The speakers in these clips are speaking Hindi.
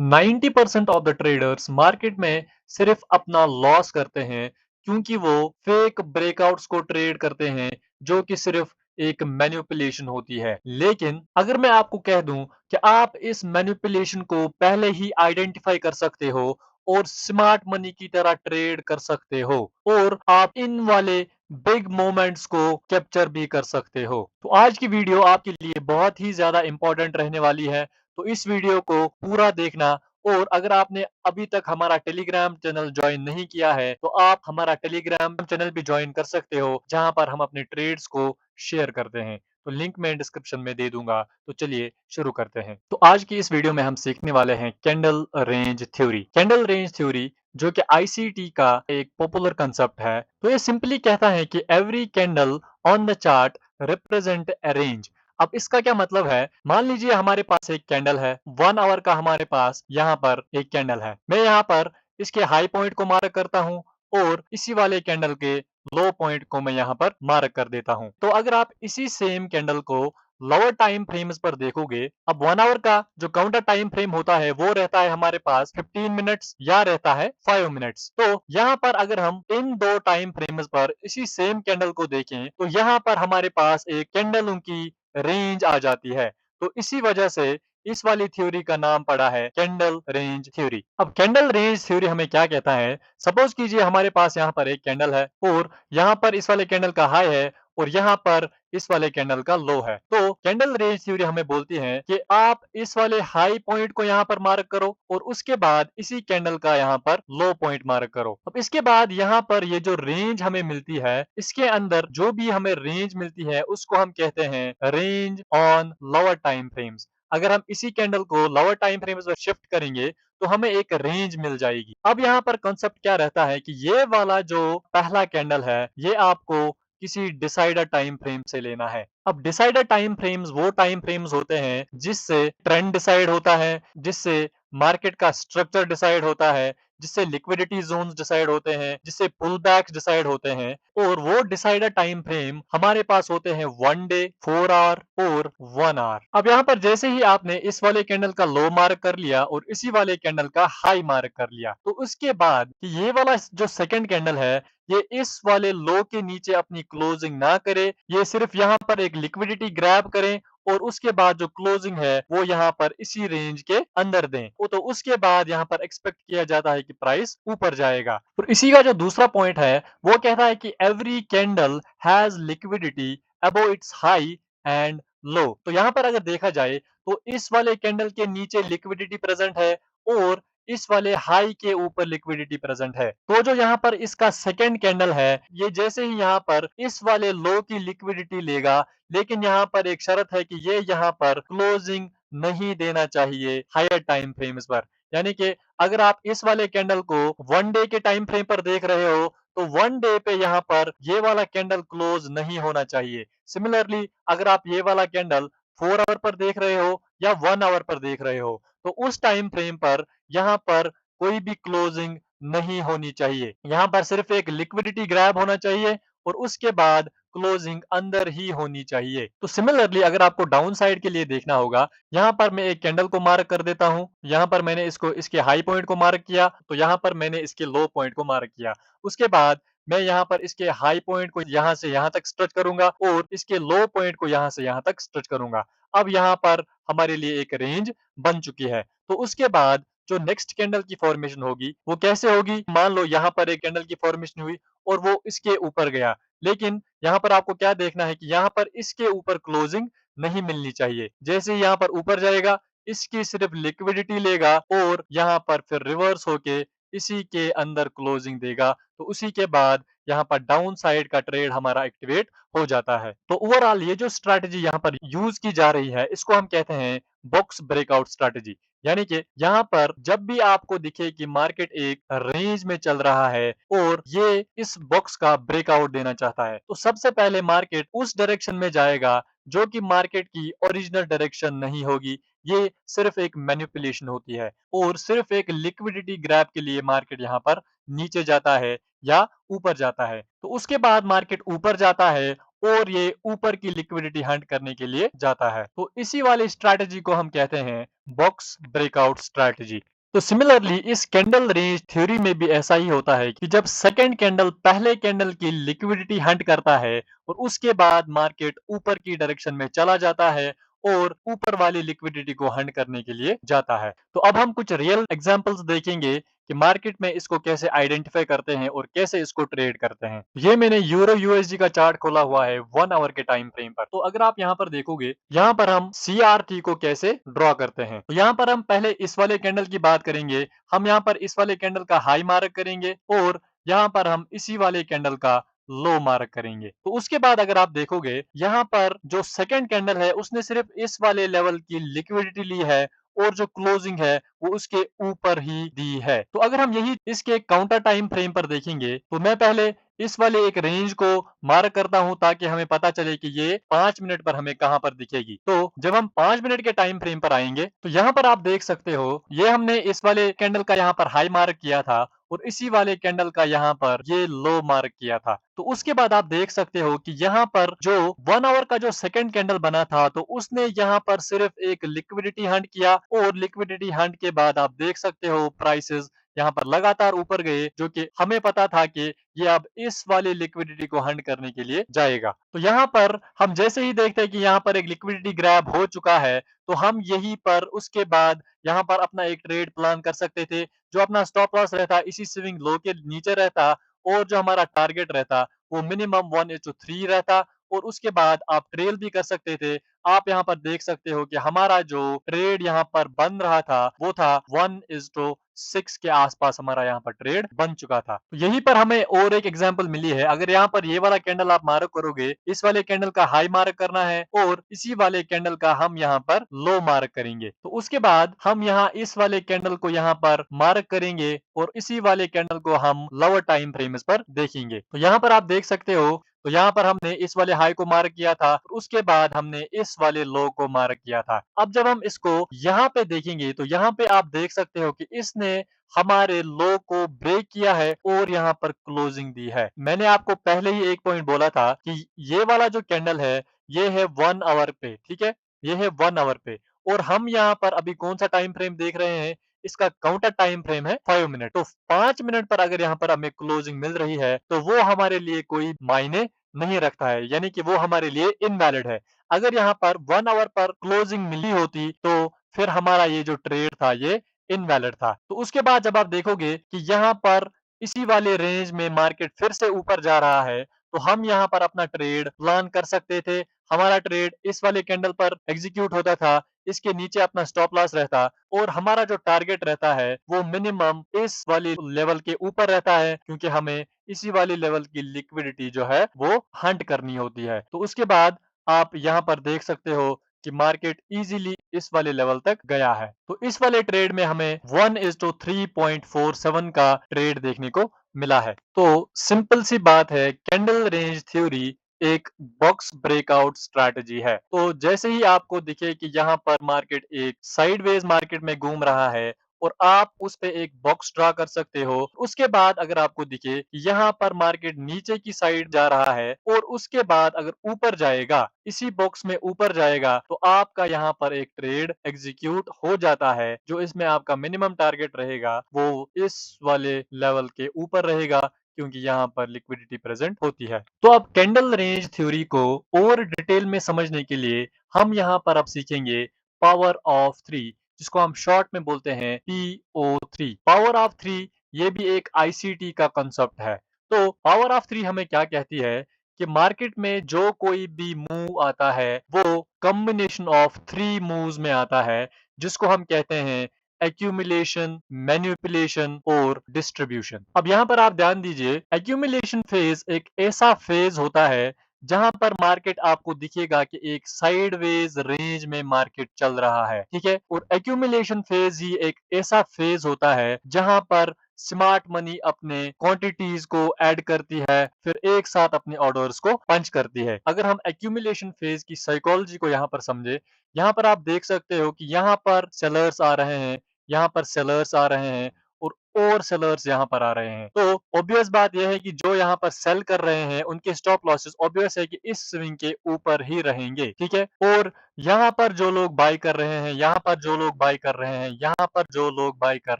90% ऑफ द ट्रेडर्स मार्केट में सिर्फ अपना लॉस करते हैं क्योंकि वो फेक ब्रेकआउट्स को ट्रेड करते हैं जो कि सिर्फ एक मैनिपुलेशन होती है। लेकिन अगर मैं आपको कह दूं कि आप इस मैनिपुलेशन को पहले ही आइडेंटिफाई कर सकते हो और स्मार्ट मनी की तरह ट्रेड कर सकते हो और आप इन वाले बिग मोमेंट्स को कैप्चर भी कर सकते हो, तो आज की वीडियो आपके लिए बहुत ही ज्यादा इंपॉर्टेंट रहने वाली है। तो इस वीडियो को पूरा देखना। और अगर आपने अभी तक हमारा टेलीग्राम चैनल ज्वाइन नहीं किया है तो आप हमारा टेलीग्राम चैनल भी ज्वाइन कर सकते हो जहां पर हम अपने ट्रेड्स को शेयर करते हैं। तो लिंक मैं डिस्क्रिप्शन में दे दूंगा। तो चलिए शुरू करते हैं। तो आज की इस वीडियो में हम सीखने वाले हैं candle range theory. Candle range theory जो कि आईसीटी का एक पॉपुलर कंसेप्ट है। तो ये सिंपली कहता है कि every candle on the chart represent a range. अब इसका क्या मतलब है, मान लीजिए हमारे पास एक कैंडल है, 1 आवर का हमारे पास यहाँ पर एक कैंडल है। मैं यहाँ पर इसके हाई पॉइंट को मार्क करता हूँ और इसी वाले कैंडल के लो पॉइंट को मैं यहाँ पर मार्क कर देता हूँ। तो अगर आप इसी सेम कैंडल को लोअर टाइम फ्रेम्स पर देखोगे, अब 1 आवर का जो काउंटर टाइम फ्रेम होता है वो रहता है हमारे पास 15 मिनट्स या रहता है 5 मिनट्स। तो यहाँ पर अगर हम इन दो टाइम फ्रेम्स पर इसी सेम कैंडल को देखें तो यहाँ पर हमारे पास एक कैंडलों की रेंज आ जाती है। तो इसी वजह से इस वाली थ्योरी का नाम पड़ा है कैंडल रेंज थ्योरी। अब कैंडल रेंज थ्योरी हमें क्या कहता है, सपोज कीजिए हमारे पास यहाँ पर एक कैंडल है और यहाँ पर इस वाले कैंडल का हाई है और यहाँ पर इस वाले कैंडल का लो है। तो कैंडल रेंज थ्योरी हमें बोलती है कि आप इस वाले हाई पॉइंट को यहाँ पर मार्क करो और उसके बाद इसी कैंडल का यहाँ पर लो पॉइंट मार्क करो। अब इसके बाद यहाँ पर ये जो रेंज हमें मिलती है इसके अंदर जो भी हमें रेंज मिलती है उसको हम कहते हैं range on lower time frames. अगर हम इसी कैंडल को लोअर टाइम फ्रेम्स में शिफ्ट करेंगे तो हमें एक रेंज मिल जाएगी। अब यहाँ पर कॉन्सेप्ट क्या रहता है कि ये वाला जो पहला कैंडल है ये आपको किसी डिसाइडर टाइम फ्रेम से लेना है। अब डिसाइडर टाइम फ्रेम्स वो टाइम फ्रेम्स होते हैं जिससे ट्रेंड डिसाइड होता है, जिससे मार्केट का स्ट्रक्चर डिसाइड होता है, जिससे लिक्विडिटी जोन्स डिसाइड होते हैं, जिससे पुल बैक्स डिसाइड होते हैं। और वो डिसाइडर टाइम फ्रेम हमारे पास होते हैं 1 डे, 4 आवर और 1 आवर। अब यहाँ पर जैसे ही आपने इस वाले कैंडल का लो मार्क कर लिया और इसी वाले कैंडल का हाई मार्क कर लिया तो उसके बाद ये वाला जो सेकंड कैंडल है ये इस वाले लो के नीचे अपनी क्लोजिंग ना करे, ये सिर्फ यहाँ पर एक लिक्विडिटी ग्रैब करें और उसके बाद जो क्लोजिंग है वो यहाँ पर इसी रेंज के अंदर दें। वो तो उसके बाद यहाँ पर एक्सपेक्ट किया जाता है कि प्राइस ऊपर जाएगा। और इसी का जो दूसरा पॉइंट है वो कहता है कि every candle has liquidity above it's high and low. तो यहाँ पर अगर देखा जाए तो इस वाले कैंडल के नीचे लिक्विडिटी प्रेजेंट है और इस वाले हाई के ऊपर लिक्विडिटी प्रेजेंट है। तो जो यहाँ पर इसका सेकंड कैंडल है ये जैसे ही यहाँ पर इस वाले लो की लिक्विडिटी लेगा, लेकिन यहाँ पर एक शर्त है कि ये यहाँ पर क्लोजिंग नहीं देना चाहिए हायर टाइम फ्रेम्स पर। यानी कि अगर आप इस वाले कैंडल को 1 डे के टाइम फ्रेम पर देख रहे हो तो 1 डे पे यहाँ पर ये वाला कैंडल क्लोज नहीं होना चाहिए। सिमिलरली अगर आप ये वाला कैंडल 4 आवर पर देख रहे हो या 1 आवर पर देख रहे हो तो उस टाइम फ्रेम पर यहाँ पर कोई भी क्लोजिंग नहीं होनी चाहिए। यहाँ पर सिर्फ एक लिक्विडिटी ग्रैब होना चाहिए और उसके बाद क्लोजिंग अंदर ही होनी चाहिए। तो सिमिलरली अगर आपको डाउन साइड के लिए देखना होगा, यहाँ पर मैं एक कैंडल को मार्क कर देता हूँ। यहाँ पर मैंने इसको इसके हाई पॉइंट को मार्क किया तो यहाँ पर मैंने इसके लो पॉइंट को मार्क किया। उसके बाद मैं यहाँ पर इसके हाई पॉइंट को यहाँ से यहाँ तक स्ट्रेच करूंगा और इसके लो पॉइंट को यहाँ से यहाँ तक स्ट्रेच करूंगा। अब यहाँ पर हमारे लिए एक रेंज बन चुकी है। तो उसके बाद जो नेक्स्ट कैंडल की फॉर्मेशन होगी वो कैसे होगी, मान लो यहाँ पर एक कैंडल की फॉर्मेशन हुई और वो इसके ऊपर गया, लेकिन यहाँ पर आपको क्या देखना है कि यहाँ पर इसके ऊपर क्लोजिंग नहीं मिलनी चाहिए। जैसे ही यहाँ पर ऊपर जाएगा इसकी सिर्फ लिक्विडिटी लेगा और यहाँ पर फिर रिवर्स होके इसी के अंदर क्लोजिंग देगा। तो उसी के बाद यहाँ पर डाउन साइड का ट्रेड हमारा एक्टिवेट हो जाता है। तो ओवरऑल ये जो स्ट्रैटेजी यहाँ पर यूज की जा रही है इसको हम कहते हैं बॉक्स ब्रेकआउट स्ट्रैटेजी। यानी कि यहाँ पर जब भी आपको दिखे कि मार्केट एक रेंज में चल रहा है और ये इस बॉक्स का ब्रेकआउट देना चाहता है तो सबसे पहले मार्केट उस डायरेक्शन में जाएगा जो कि मार्केट की ओरिजिनल डायरेक्शन नहीं होगी। ये सिर्फ एक मैनिपुलेशन होती है और सिर्फ एक लिक्विडिटी ग्रैब के लिए मार्केट यहाँ पर नीचे जाता है या ऊपर जाता है। तो उसके बाद मार्केट ऊपर जाता है और ये ऊपर की लिक्विडिटी हंट करने के लिए जाता है। तो इसी वाली स्ट्रैटेजी को हम कहते हैं बॉक्स ब्रेकआउट स्ट्रैटेजी। तो सिमिलरली इस कैंडल रेंज थ्योरी में भी ऐसा ही होता है कि जब सेकंड कैंडल पहले कैंडल की लिक्विडिटी हंट करता है और उसके बाद मार्केट ऊपर की डायरेक्शन में चला जाता है और ऊपर वाली लिक्विडिटी को हंट करने के लिए जाता है। तो अब हम कुछ रियल एग्जांपल्स देखेंगे कि मार्केट में इसको कैसे आइडेंटिफाई करते हैं और कैसे इसको ट्रेड करते हैं। ये मैंने यूरो यूएसडी का चार्ट खोला हुआ है 1 आवर के टाइम फ्रेम पर। तो अगर आप यहाँ पर देखोगे, यहाँ पर हम सीआरटी को कैसे ड्रॉ करते हैं। तो यहाँ पर हम पहले इस वाले कैंडल की बात करेंगे। हम यहाँ पर इस वाले कैंडल का हाई मार्क करेंगे और यहाँ पर हम इसी वाले कैंडल का लो मार्क करेंगे। तो उसके बाद अगर आप देखोगे, यहाँ पर जो सेकंड कैंडल है उसने सिर्फ इस वाले लेवल की लिक्विडिटी ली है और जो क्लोजिंग है वो उसके ऊपर ही दी है। तो अगर हम यही इसके काउंटर टाइम फ्रेम पर देखेंगे, तो मैं पहले इस वाले एक रेंज को मार्क करता हूं ताकि हमें पता चले कि ये 5 मिनट पर हमें कहां पर दिखेगी। तो जब हम 5 मिनट के टाइम फ्रेम पर आएंगे, तो यहाँ पर आप देख सकते हो, ये हमने इस वाले कैंडल का यहाँ पर हाई मार्क किया था और इसी वाले कैंडल का यहाँ पर ये लो मार्क किया था। तो उसके बाद आप देख सकते हो कि यहाँ पर जो 1 आवर का जो सेकंड कैंडल बना था, तो उसने यहाँ पर सिर्फ एक लिक्विडिटी हंट किया और लिक्विडिटी हंट के बाद आप देख सकते हो प्राइसेस यहाँ पर लगातार ऊपर गए, जो कि हमें पता था कि ये अब इस वाली लिक्विडिटी को हंट करने के लिए जाएगा। तो यहाँ पर हम जैसे ही देखते हैं कि यहाँ पर एक लिक्विडिटी ग्रैब हो चुका है, तो हम यहीं पर उसके बाद यहाँ पर अपना एक ट्रेड प्लान कर सकते थे। जो अपना स्टॉप लॉस रहता इसी स्विंग लो के नीचे रहता और जो हमारा टारगेट रहता वो मिनिमम 1:3 रहता और उसके बाद आप ट्रेल भी कर सकते थे। आप यहाँ पर देख सकते हो कि हमारा जो ट्रेड यहाँ पर बन रहा था वो था 1:6 के आसपास हमारा यहाँ पर ट्रेड बन चुका था। तो यहीं पर हमें और एक एग्जांपल मिली है। अगर यहाँ पर ये वाला कैंडल आप मार्क करोगे, इस वाले कैंडल का हाई मार्क करना है और इसी वाले कैंडल का हम यहाँ पर लो मार्क करेंगे। तो उसके बाद हम यहाँ इस वाले कैंडल को यहाँ पर मार्क करेंगे और इसी वाले कैंडल को हम लोअर टाइम फ्रेम्स पर देखेंगे। तो यहाँ पर आप देख सकते हो, तो यहाँ पर हमने इस वाले हाई को मार्क किया था और उसके बाद हमने इस वाले लो को मार्क किया था। अब जब हम इसको यहाँ पे देखेंगे, तो यहाँ पे आप देख सकते हो कि इसने हमारे लो को ब्रेक किया है और यहाँ पर क्लोजिंग दी है। मैंने आपको पहले ही एक पॉइंट बोला था कि ये वाला जो कैंडल है ये है 1 आवर पे, ठीक है, ये है 1 आवर पे और हम यहाँ पर अभी कौन सा टाइम फ्रेम देख रहे हैं, इसका काउंटर टाइम फ्रेम है 5 मिनट। तो 5 मिनट पर अगर यहाँ पर हमें क्लोजिंग मिल रही है तो वो हमारे लिए कोई मायने नहीं रखता है, यानी कि वो हमारे लिए इनवैलिड है। अगर यहाँ पर 1 आवर पर क्लोजिंग मिली होती तो फिर हमारा ये जो ट्रेड था ये इनवैलिड था। तो उसके बाद जब आप देखोगे कि यहाँ पर इसी वाले रेंज में मार्केट फिर से ऊपर जा रहा है, तो हम यहाँ पर अपना ट्रेड प्लान कर सकते थे। हमारा ट्रेड इस वाले कैंडल पर एग्जीक्यूट होता था, इसके नीचे अपना स्टॉप लॉस रहता और हमारा जो टारगेट रहता है वो मिनिमम इस वाली लेवल के ऊपर रहता है, क्योंकि हमें इसी वाली लेवल की लिक्विडिटी जो है वो हंट करनी होती है। तो उसके बाद आप यहाँ पर देख सकते हो कि मार्केट इजीली इस वाले लेवल तक गया है। तो इस वाले ट्रेड में हमें 1:3.47 का ट्रेड देखने को मिला है। तो सिंपल सी बात है, कैंडल रेंज थ्योरी एक बॉक्स ब्रेकआउट स्ट्रैटेजी है। तो जैसे ही आपको दिखे कि यहाँ पर मार्केट एक साइडवेज मार्केट में घूम रहा है और आप उस पे एक बॉक्स ड्रा कर सकते हो। उसके बाद अगर आपको दिखे यहाँ पर मार्केट नीचे की साइड जा रहा है और उसके बाद अगर ऊपर जाएगा, इसी बॉक्स में ऊपर जाएगा, तो आपका यहाँ पर एक ट्रेड एग्जीक्यूट हो जाता है। जो इसमें आपका मिनिमम टारगेट रहेगा वो इस वाले लेवल के ऊपर रहेगा, क्योंकि यहाँ पर लिक्विडिटी प्रेजेंट होती है। तो अब कैंडल रेंज थ्योरी को और डिटेल में समझने के लिए हम यहाँ पर अब सीखेंगे पावर ऑफ थ्री, जिसको हम शॉर्ट में बोलते हैं PO3। पावर ऑफ थ्री ये भी एक ICT का कंसेप्ट है। तो पावर ऑफ थ्री हमें क्या कहती है कि मार्केट में जो कोई भी मूव आता है वो कॉम्बिनेशन ऑफ थ्री मूव्स में आता है, जिसको हम कहते हैं एक्यूमुलेशन, मैनिपुलेशन और डिस्ट्रीब्यूशन। अब यहाँ पर आप ध्यान दीजिए, एक्यूमुलेशन फेज एक ऐसा फेज होता है जहां पर मार्केट आपको दिखेगा कि एक साइडवेज रेंज में मार्केट चल रहा है, ठीक है। और एक्यूमुलेशन फेज ही एक ऐसा फेज होता है जहां पर स्मार्ट मनी अपने क्वांटिटीज को ऐड करती है, फिर एक साथ अपने ऑर्डर्स को पंच करती है। अगर हम एक्यूमुलेशन फेज की साइकोलॉजी को यहाँ पर समझे, यहाँ पर आप देख सकते हो कि यहाँ पर सेलर्स आ रहे हैं, यहाँ पर सेलर्स आ रहे हैं और और सेलर्स यहाँ पर आ रहे हैं। तो ऑब्वियस बात यह है कि जो यहाँ पर सेल कर रहे हैं उनके स्टॉप लॉसेस ऑब्वियस है कि इस स्विंग के ऊपर ही रहेंगे, ठीक है। और यहाँ पर जो लोग बाय कर रहे हैं, यहाँ पर जो लोग बाय कर रहे हैं, यहाँ पर जो लोग बाय कर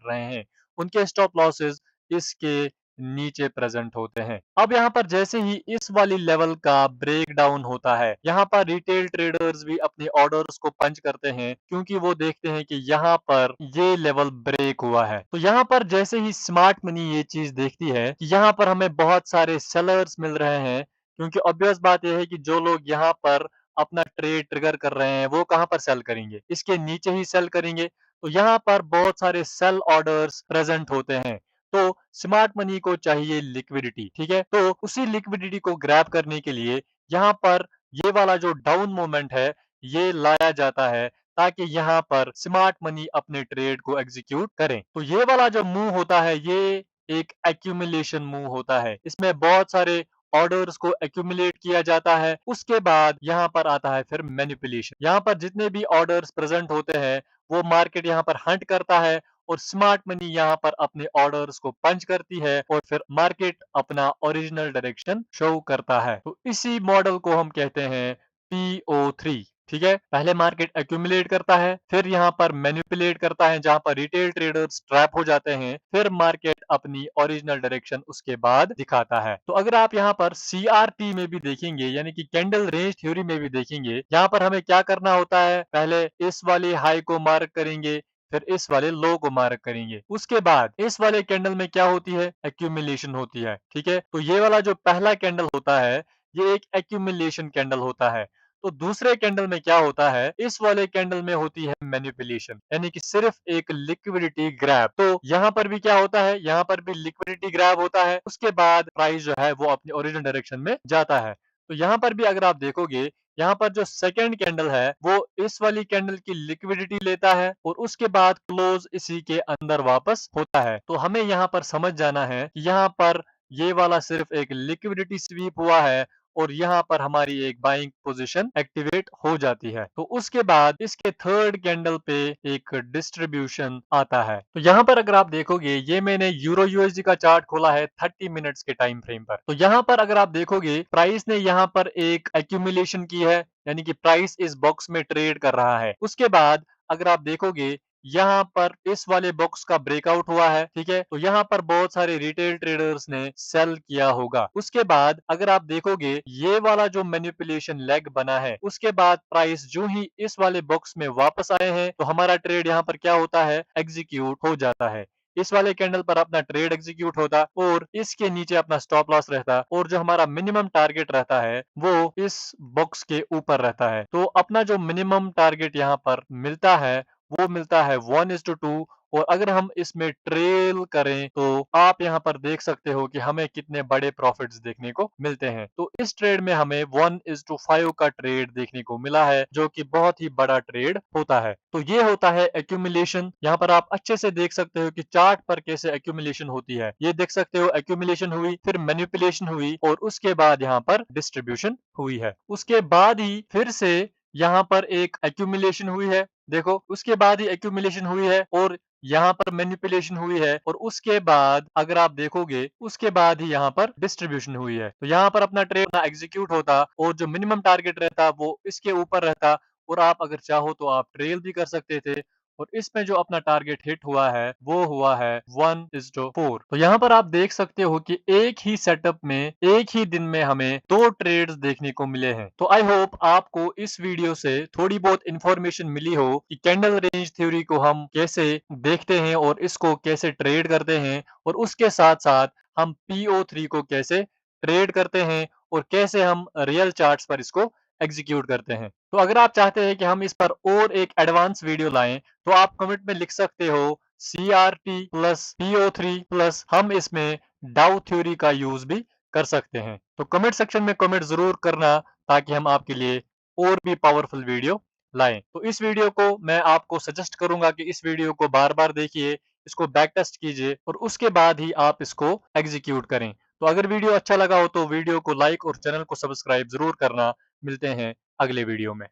रहे हैं, उनके स्टॉप लॉसेस इसके नीचे प्रेजेंट होते हैं। अब यहाँ पर जैसे ही इस वाली लेवल का ब्रेक डाउन होता है, यहाँ पर रिटेल ट्रेडर्स भी अपने ऑर्डर्स को पंच करते हैं क्योंकि वो देखते हैं कि यहाँ पर ये लेवल ब्रेक हुआ है। तो यहाँ पर जैसे ही स्मार्ट मनी ये चीज देखती है कि यहाँ पर हमें बहुत सारे सेलर्स मिल रहे हैं, क्योंकि ऑब्वियस बात यह है कि जो लोग यहाँ पर अपना ट्रेड ट्रिगर कर रहे हैं वो कहाँ पर सेल करेंगे, इसके नीचे ही सेल करेंगे। तो यहाँ पर बहुत सारे सेल ऑर्डर्स प्रेजेंट होते हैं। तो स्मार्ट मनी को चाहिए लिक्विडिटी, ठीक है। तो उसी लिक्विडिटी को ग्रैब करने के लिए यहाँ पर ये वाला जो डाउन मोमेंट है ये लाया जाता है ताकि यहाँ पर स्मार्ट मनी अपने ट्रेड को एग्जीक्यूट करें। तो ये वाला जो मूव होता है ये एक एक्यूमुलेशन मूव होता है। इसमें बहुत सारे ऑर्डर्स को एक्यूमुलेट किया जाता है। उसके बाद यहाँ पर आता है फिर मैनिपुलेशन। यहाँ पर जितने भी ऑर्डर्स प्रेजेंट होते हैं वो मार्केट यहाँ पर हंट करता है और स्मार्ट मनी यहाँ पर अपने ऑर्डर्स को पंच करती है और फिर मार्केट अपना ओरिजिनल डायरेक्शन शो करता है। तो इसी मॉडल को हम कहते हैं PO3, ठीक है। पहले मार्केट एक्यूमुलेट करता है, फिर यहाँ पर मैनिपुलेट करता है जहां पर रिटेल ट्रेडर्स ट्रैप हो जाते हैं, फिर मार्केट अपनी ओरिजिनल डायरेक्शन उसके बाद दिखाता है। तो अगर आप यहाँ पर CRT में भी देखेंगे यानी कि कैंडल रेंज थ्योरी में भी देखेंगे, यहाँ पर हमें क्या करना होता है, पहले इस वाले हाई को मार्क करेंगे, फिर इस वाले लो को मार्क करेंगे। उसके बाद इस वाले कैंडल में क्या होती है, एक्यूमुलेशन होती है, ठीक है। तो ये वाला जो पहला कैंडल होता है ये एक एक्यूमुलेशन कैंडल होता है। तो दूसरे कैंडल में क्या होता है, इस वाले कैंडल में होती है मैनिपुलेशन यानी कि सिर्फ एक लिक्विडिटी ग्रैब। तो यहाँ पर भी क्या होता है, यहाँ पर भी लिक्विडिटी ग्रैब होता है। उसके बाद प्राइस जो है वो अपनी ओरिजिनल डायरेक्शन में जाता है। तो यहाँ पर भी अगर आप देखोगे, यहाँ पर जो सेकंड कैंडल है वो इस वाली कैंडल की लिक्विडिटी लेता है और उसके बाद क्लोज इसी के अंदर वापस होता है। तो हमें यहाँ पर समझ जाना है कि यहाँ पर ये वाला सिर्फ एक लिक्विडिटी स्वीप हुआ है और यहाँ पर हमारी एक बाइंग पोजीशन एक्टिवेट हो जाती है। तो उसके बाद इसके थर्ड कैंडल पे एक डिस्ट्रीब्यूशन आता है। तो यहाँ पर अगर आप देखोगे, ये मैंने यूरो यूएसडी का चार्ट खोला है 30 मिनट्स के टाइम फ्रेम पर। तो यहाँ पर अगर आप देखोगे प्राइस ने यहाँ पर एक एक्यूमुलेशन की है यानी कि प्राइस इस बॉक्स में ट्रेड कर रहा है। उसके बाद अगर आप देखोगे यहाँ पर इस वाले बॉक्स का ब्रेकआउट हुआ है, ठीक है। तो यहाँ पर बहुत सारे रिटेल ट्रेडर्स ने सेल किया होगा। उसके बाद अगर आप देखोगे ये वाला जो मैनिपुलेशन लेग बना है, उसके बाद प्राइस जो ही इस वाले बॉक्स में वापस आए हैं तो हमारा ट्रेड यहाँ पर क्या होता है, एग्जीक्यूट हो जाता है। इस वाले कैंडल पर अपना ट्रेड एग्जीक्यूट होता और इसके नीचे अपना स्टॉप लॉस रहता और जो हमारा मिनिमम टारगेट रहता है वो इस बॉक्स के ऊपर रहता है। तो अपना जो मिनिमम टारगेट यहाँ पर मिलता है वो मिलता है 1:2। और अगर हम इसमें ट्रेल करें तो आप यहाँ पर देख सकते हो कि हमें कितने बड़े प्रॉफिट्स देखने को मिलते हैं। तो इस ट्रेड में हमें 1:5 का ट्रेड देखने को मिला है जो कि बहुत ही बड़ा ट्रेड होता है। तो ये होता है एक्यूमुलेशन। यहाँ पर आप अच्छे से देख सकते हो कि चार्ट पर कैसे एक्यूमुलेशन होती है। ये देख सकते हो एक्यूमुलेशन हुई, फिर मैनिपुलेशन हुई और उसके बाद यहाँ पर डिस्ट्रीब्यूशन हुई है। उसके बाद ही फिर से यहाँ पर एक एक्यूमुलेशन हुई है, देखो उसके बाद ही एक्यूमुलेशन हुई है और यहाँ पर मैनिपुलेशन हुई है और उसके बाद अगर आप देखोगे उसके बाद ही यहाँ पर डिस्ट्रीब्यूशन हुई है। तो यहाँ पर अपना ट्रेड ना एग्जीक्यूट होता और जो मिनिमम टारगेट रहता वो इसके ऊपर रहता और आप अगर चाहो तो आप ट्रेल भी कर सकते थे और इसमें जो अपना टारगेट हिट हुआ है वो हुआ है 1:4। तो यहाँ पर आप देख सकते हो कि एक ही सेटअप में एक ही दिन में हमें दो ट्रेड्स देखने को मिले हैं। तो आई होप आपको इस वीडियो से थोड़ी बहुत इंफॉर्मेशन मिली हो कि कैंडल रेंज थ्योरी को हम कैसे देखते हैं और इसको कैसे ट्रेड करते हैं और उसके साथ साथ हम PO3 को कैसे ट्रेड करते हैं और कैसे हम रियल चार्ट्स पर इसको एग्जीक्यूट करते हैं। तो अगर आप चाहते हैं कि हम इस पर और एक एडवांस वीडियो लाएं तो आप कमेंट में लिख सकते हो CRT प्लस PO3 प्लस हम इसमें डाउ थ्योरी का यूज भी कर सकते हैं। तो कमेंट सेक्शन में कमेंट जरूर करना ताकि हम आपके लिए और भी पावरफुल वीडियो लाएं। तो इस वीडियो को मैं आपको सजेस्ट करूंगा कि इस वीडियो को बार बार देखिए, इसको बैक टेस्ट कीजिए और उसके बाद ही आप इसको एग्जीक्यूट करें। तो अगर वीडियो अच्छा लगा हो तो वीडियो को लाइक और चैनल को सब्सक्राइब जरूर करना। मिलते हैं अगले वीडियो में।